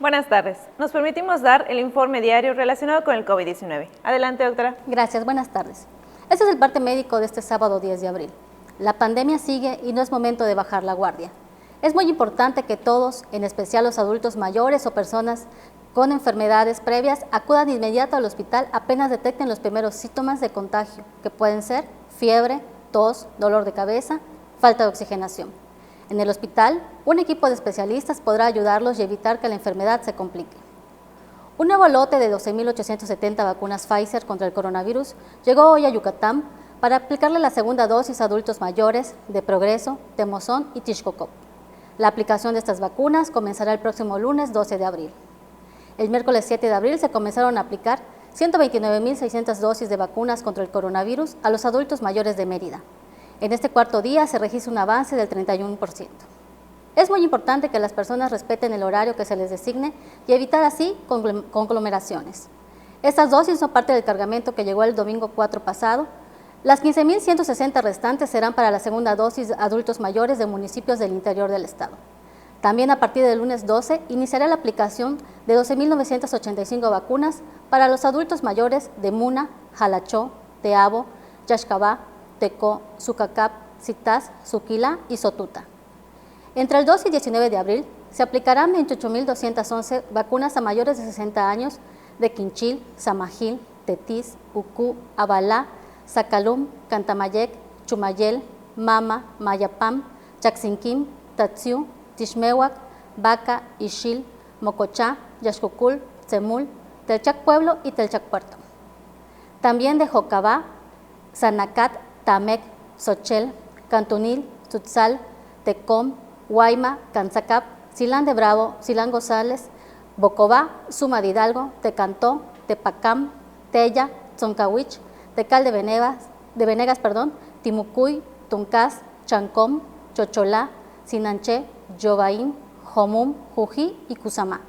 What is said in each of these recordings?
Buenas tardes. Nos permitimos dar el informe diario relacionado con el COVID-19. Adelante, doctora. Gracias, buenas tardes. Este es el parte médico de este sábado 10 de abril. La pandemia sigue y no es momento de bajar la guardia. Es muy importante que todos, en especial los adultos mayores o personas con enfermedades previas, acudan de inmediato al hospital apenas detecten los primeros síntomas de contagio, que pueden ser fiebre, tos, dolor de cabeza, falta de oxigenación. En el hospital, un equipo de especialistas podrá ayudarlos y evitar que la enfermedad se complique. Un nuevo lote de 12.870 vacunas Pfizer contra el coronavirus llegó hoy a Yucatán para aplicarle la segunda dosis a adultos mayores de Progreso, Temozón y Tixcocop. La aplicación de estas vacunas comenzará el próximo lunes 12 de abril. El miércoles 7 de abril se comenzaron a aplicar 129.600 dosis de vacunas contra el coronavirus a los adultos mayores de Mérida. En este cuarto día se registra un avance del 31%. Es muy importante que las personas respeten el horario que se les designe y evitar así conglomeraciones. Estas dosis son parte del cargamento que llegó el domingo 4 pasado. Las 15.160 restantes serán para la segunda dosis de adultos mayores de municipios del interior del estado. También a partir del lunes 12 iniciará la aplicación de 12.985 vacunas para los adultos mayores de Muna, Jalachó, Teabo, Yaxcabá, Tecó, Sucacap, Citás, Suquila y Sotuta. Entre el 2 y 19 de abril se aplicarán 28.211 vacunas a mayores de 60 años de Quinchil, Samajil, Tetís, Ucú, Abalá, Zacalum, Cantamayec, Chumayel, Mama, Mayapam, Chaxinquim, Tatsiu, Tixmehuac, Baca, Ixil, Mocochá, Yaxcucul, Tzemul, Telchac Pueblo y Telchac Puerto. También de Jocabá, Sanacat, Tamec, Xochel, Cantunil, Tutzal, Tecom, Guayma, Canzacap, Silán de Bravo, Silán González, Bocobá, Suma de Hidalgo, Tecantó, Tepacam, Tella, Tzoncahuich, Tecal de Venegas, Timucuy, Tuncás, Chancom, Chocholá, Sinanché, Yobaín, Jomum, Jují y Cusamá.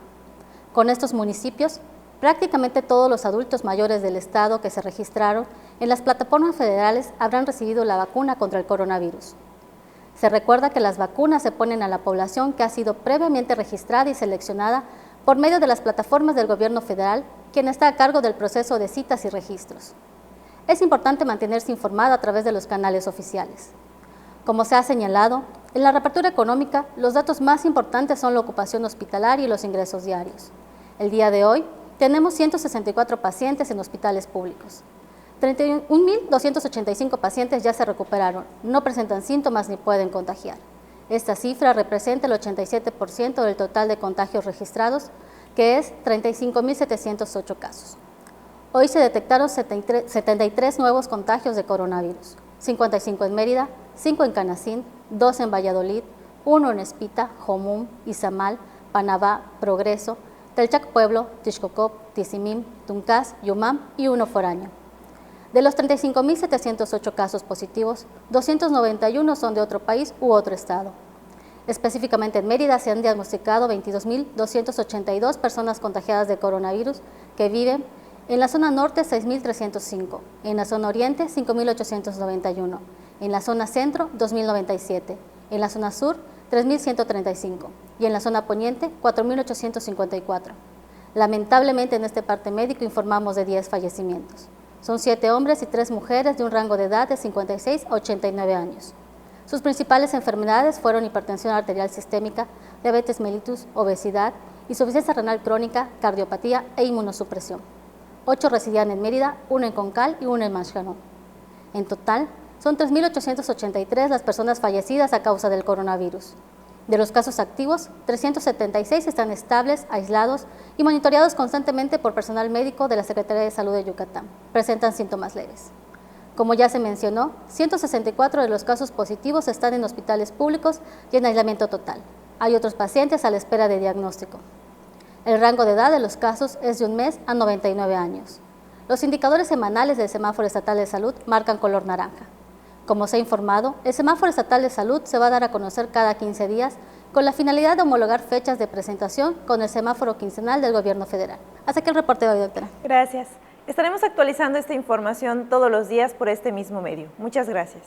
Con estos municipios, prácticamente todos los adultos mayores del estado que se registraron en las plataformas federales habrán recibido la vacuna contra el coronavirus. Se recuerda que las vacunas se ponen a la población que ha sido previamente registrada y seleccionada por medio de las plataformas del gobierno federal, quien está a cargo del proceso de citas y registros. Es importante mantenerse informado a través de los canales oficiales. Como se ha señalado, en la reapertura económica, los datos más importantes son la ocupación hospitalaria y los ingresos diarios. El día de hoy, tenemos 164 pacientes en hospitales públicos. 31.285 pacientes ya se recuperaron, no presentan síntomas ni pueden contagiar. Esta cifra representa el 87% del total de contagios registrados, que es 35.708 casos. Hoy se detectaron 73 nuevos contagios de coronavirus, 55 en Mérida, 5 en Canacín, 2 en Valladolid, 1 en Espita, Jomum, Izamal, Panabá, Progreso, Telchac Pueblo, Tixcocop, Tizimín, Tuncás, Yumam y 1 foráneo. De los 35.708 casos positivos, 291 son de otro país u otro estado. Específicamente en Mérida se han diagnosticado 22.282 personas contagiadas de coronavirus que viven en la zona norte 6.305, en la zona oriente 5.891, en la zona centro 2.097, en la zona sur 3.135 y en la zona poniente 4.854. Lamentablemente en este parte médico informamos de 10 fallecimientos. Son 7 hombres y 3 mujeres de un rango de edad de 56 a 89 años. Sus principales enfermedades fueron hipertensión arterial sistémica, diabetes mellitus, obesidad, insuficiencia renal crónica, cardiopatía e inmunosupresión. 8 residían en Mérida, 1 en Concal y 1 en Manxanó. En total, son 3.883 las personas fallecidas a causa del coronavirus. De los casos activos, 376 están estables, aislados y monitoreados constantemente por personal médico de la Secretaría de Salud de Yucatán. Presentan síntomas leves. Como ya se mencionó, 164 de los casos positivos están en hospitales públicos y en aislamiento total. Hay otros pacientes a la espera de diagnóstico. El rango de edad de los casos es de 1 mes a 99 años. Los indicadores semanales del Semáforo Estatal de Salud marcan color naranja. Como se ha informado, el Semáforo Estatal de Salud se va a dar a conocer cada 15 días con la finalidad de homologar fechas de presentación con el semáforo quincenal del Gobierno Federal. Hasta aquí el reporte de hoy, doctora. Gracias. Estaremos actualizando esta información todos los días por este mismo medio. Muchas gracias.